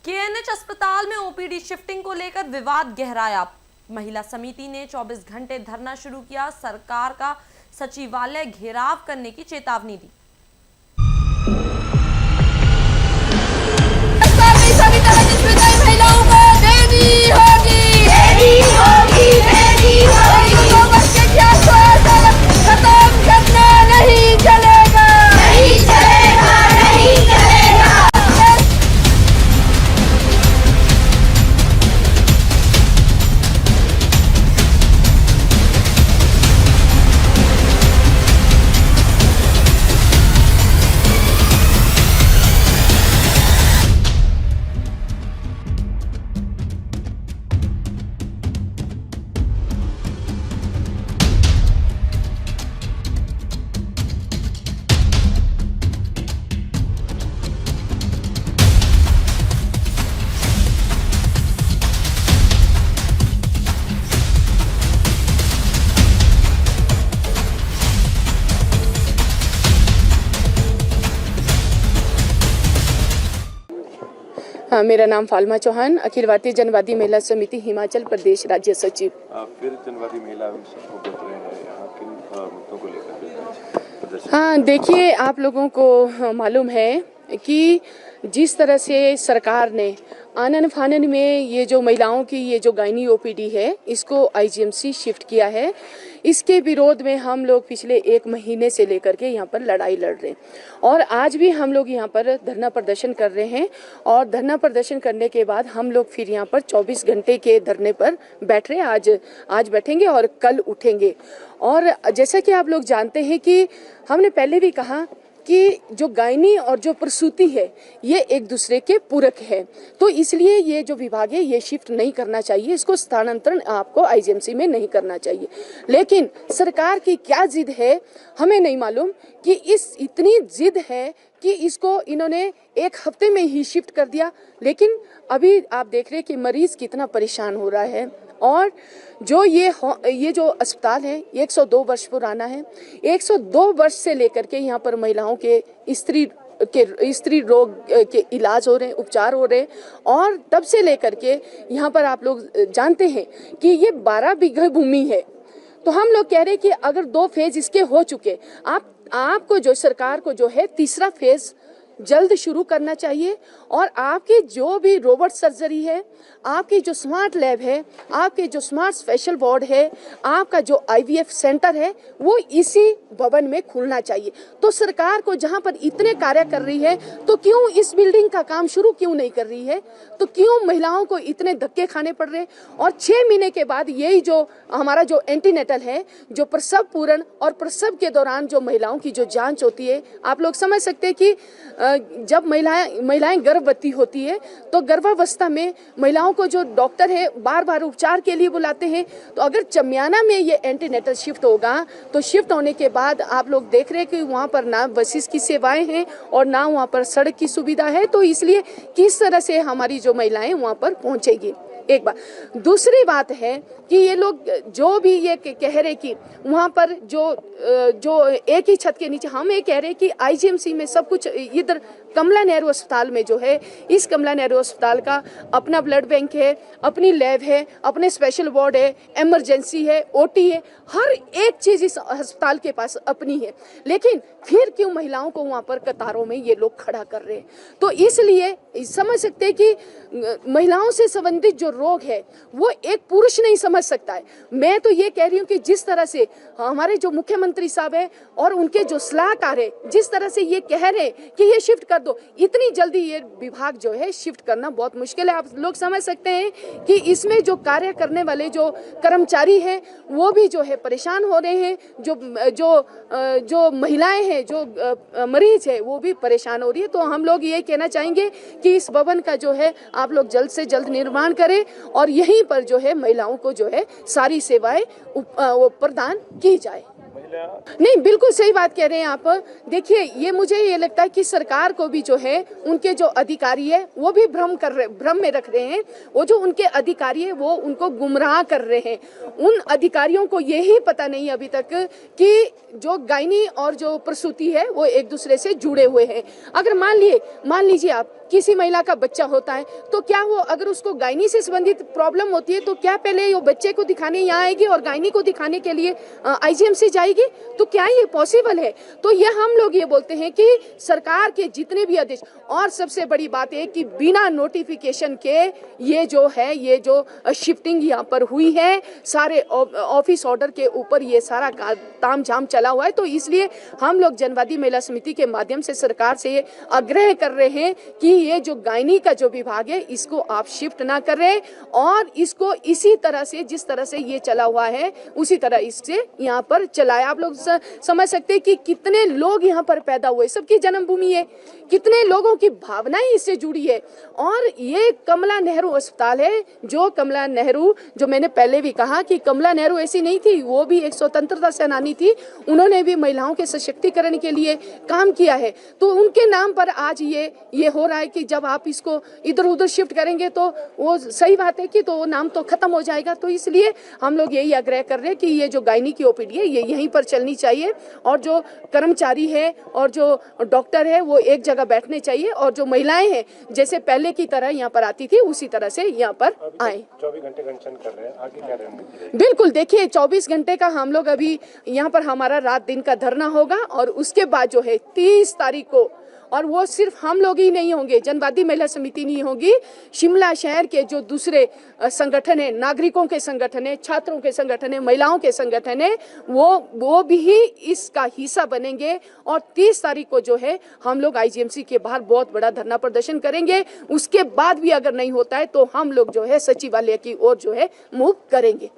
KNH अस्पताल में OPD shifting को लेकर विवाद गहराया। महिला समिति ने 24 घंटे धरना शुरू किया, सरकार का सचिवालय घेराव करने की चेतावनी दी। हाँ, मेरा नाम फालमा चौहान, अखिल भारतीय जनवादी महिला समिति हिमाचल प्रदेश राज्य सचिव। फिर जनवादी महिला सबको बोल रहे हैं यहाँ किन मुद्दों को लेकर? हाँ, देखिए, आप लोगों को मालूम है कि जिस तरह से सरकार ने आनन फानन में ये जो महिलाओं की ये जो गायनी ओपीडी है इसको आईजीएमसी शिफ्ट किया है, इसके विरोध में हम लोग पिछले 1 महीने से लेकर के यहाँ पर लड़ाई लड़ रहे हैं और आज भी हम लोग यहाँ पर धरना प्रदर्शन कर रहे हैं। और धरना प्रदर्शन करने के बाद हम लोग फिर यहाँ पर 24 घंटे के धरने पर बैठ रहे हैं। आज बैठेंगे और कल उठेंगे। और जैसा कि आप लोग जानते हैं कि हमने पहले भी कहा कि जो गायनी और जो प्रसूति है ये एक दूसरे के पूरक है, तो इसलिए ये जो विभाग है ये शिफ्ट नहीं करना चाहिए, इसको स्थानांतरण आपको आईजीएमसी में नहीं करना चाहिए। लेकिन सरकार की क्या जिद है हमें नहीं मालूम कि इतनी जिद है कि इसको इन्होंने 1 हफ्ते में ही शिफ्ट कर दिया। लेकिन अभी आप देख रहे हैं कि मरीज कितना परेशान हो रहा है। और जो ये जो अस्पताल है 102 वर्ष पुराना है। 102 वर्ष से लेकर के यहाँ पर महिलाओं के स्त्री रोग के इलाज हो रहे हैं, उपचार हो रहे हैं। और तब से लेकर के यहाँ पर आप लोग जानते हैं कि ये 12 बीघा भूमि है। तो हम लोग कह रहे हैं कि अगर 2 फेज इसके हो चुके, आपको जो सरकार को जो है 3रा फेज जल्द शुरू करना चाहिए। और आपकी जो भी रोबोट सर्जरी है, आपकी जो स्मार्ट लैब है, आपके जो स्मार्ट स्पेशल वार्ड है, आपका जो आईवीएफ सेंटर है, वो इसी भवन में खुलना चाहिए। तो सरकार को जहां पर इतने कार्य कर रही है तो क्यों इस बिल्डिंग का काम शुरू क्यों नहीं कर रही है? तो क्यों महिलाओं को इतने धक्के खाने पड़ रहे? और 6 महीने के बाद यही जो हमारा जो एंटीनेटल है, जो प्रसव पूर्ण और प्रसव के दौरान जो महिलाओं की जो जांच होती है, आप लोग समझ सकते हैं कि जब महिलाएं गर्भवती होती है तो गर्भावस्था में महिलाओं को जो डॉक्टर है बार बार उपचार के लिए बुलाते हैं। तो अगर चमियाना में ये एंटीनेटल शिफ्ट होगा तो शिफ्ट होने के बाद आप लोग देख रहे हैं कि वहाँ पर ना बसेस की सेवाएं हैं और ना वहाँ पर सड़क की सुविधा है। तो इसलिए किस तरह से हमारी जो महिलाएं वहाँ पर पहुँचेगी, एक बात। दूसरी बात है कि ये लोग जो भी ये कह रहे कि वहाँ पर जो एक ही छत के नीचे, हम ये कह रहे कि आईजीएमसी में सब कुछ, इधर कमला नेहरू अस्पताल में जो है, इस कमला नेहरू अस्पताल का अपना ब्लड बैंक है, अपनी लैब है, अपने स्पेशल वार्ड है, इमरजेंसी है, ओटी है, हर एक चीज इस अस्पताल के पास अपनी है। लेकिन फिर क्यों महिलाओं को वहाँ पर कतारों में ये लोग खड़ा कर रहे हैं? तो इसलिए समझ सकते हैं कि महिलाओं से संबंधित जो रोग है वो एक पुरुष नहीं समझ सकता है। मैं तो ये कह रही हूँ कि जिस तरह से हमारे जो मुख्यमंत्री साहब है और उनके जो सलाहकार है, जिस तरह से ये कह रहे हैं कि ये शिफ्ट कर दो, इतनी जल्दी ये विभाग जो है शिफ्ट करना बहुत मुश्किल है। आप लोग समझ सकते हैं कि इसमें जो कार्य करने वाले जो कर्मचारी हैं वो भी जो है परेशान हो रहे हैं, जो महिलाएं हैं, जो मरीज है वो भी परेशान हो रही है। तो हम लोग ये कहना चाहेंगे कि इस भवन का जो है आप लोग जल्द से जल्द निर्माण करें और यहीं पर जो है महिलाओं को जो है सारी सेवाएं प्रदान की जाए। नहीं, बिल्कुल सही बात कह रहे हैं आप। देखिए, ये मुझे ये लगता है कि सरकार को भी जो है उनके जो अधिकारी है वो भी भ्रम में रख रहे हैं। वो जो उनके अधिकारी है वो उनको गुमराह कर रहे हैं। उन अधिकारियों को यही पता नहीं अभी तक कि जो गायनी और जो प्रसूति है वो एक दूसरे से जुड़े हुए हैं। अगर मान लीजिए आप किसी महिला का बच्चा होता है तो क्या वो अगर उसको गायनी से संबंधित प्रॉब्लम होती है तो क्या पहले वो बच्चे को दिखाने यहाँ आएगी और गायनी को दिखाने के लिए आईजीएमसी जाएगी? तो क्या ये पॉसिबल है? तो ये हम लोग ये बोलते हैं कि सरकार के जितने भी आदेश, और सबसे बड़ी बात है कि बिना नोटिफिकेशन के ये जो शिफ्टिंग यहाँ पर हुई है, सारे ऑफिस ऑर्डर के ऊपर ये सारा ताम झाम चला हुआ है। तो इसलिए हम लोग जनवादी महिला समिति के माध्यम से सरकार से ये आग्रह कर रहे हैं कि ये जो गायनी का जो विभाग है इसको आप शिफ्ट ना करें और इसको इसी तरह से जिस तरह से ये चला हुआ है उसी तरह इससे यहाँ पर चलाए। आप लोग समझ सकते हैं कि कितने लोग यहाँ पर पैदा हुए, सबकी जन्मभूमि है, कितने लोगों की भावनाएं इससे जुड़ी है। और ये कमला नेहरू अस्पताल है, जो कमला नेहरू, जो मैंने पहले भी कहा कि कमला नेहरू ऐसी नहीं थी, वो भी एक स्वतंत्रता सेनानी थी, उन्होंने भी महिलाओं के सशक्तिकरण के लिए काम किया है। तो उनके नाम पर आज ये हो रहा है कि जब आप इसको इधर उधर शिफ्ट करेंगे तो वो सही बात है कि तो वो नाम तो खत्म हो जाएगा। तो इसलिए हम लोग यही आग्रह कर रहे हैं कि ये जो गायनी की ओपीडी है ये यहीं पर चलनी चाहिए और जो कर्मचारी है और जो डॉक्टर है वो एक जगह बैठने चाहिए और जो महिलाएं हैं जैसे पहले की तरह यहाँ पर आती थी उसी तरह से यहाँ पर आए। 24 घंटे अनशन कर रहे हैं, आगे क्या रणनीति रहेगी? बिल्कुल, देखिए 24 घंटे का हम लोग अभी यहाँ पर हमारा रात दिन का धरना होगा और उसके बाद जो है 30 तारीख को, और वो सिर्फ हम लोग ही नहीं होंगे, जनवादी महिला समिति नहीं होगी, शिमला शहर के जो दूसरे संगठन है, नागरिकों के संगठन है, छात्रों के संगठन है, महिलाओं के संगठन है, वो भी इसका हिस्सा बनेंगे। और 30 तारीख को जो है हम लोग आईजीएमसी के बाहर बहुत बड़ा धरना प्रदर्शन करेंगे। उसके बाद भी अगर नहीं होता है तो हम लोग जो है सचिवालय की ओर जो है मूव करेंगे।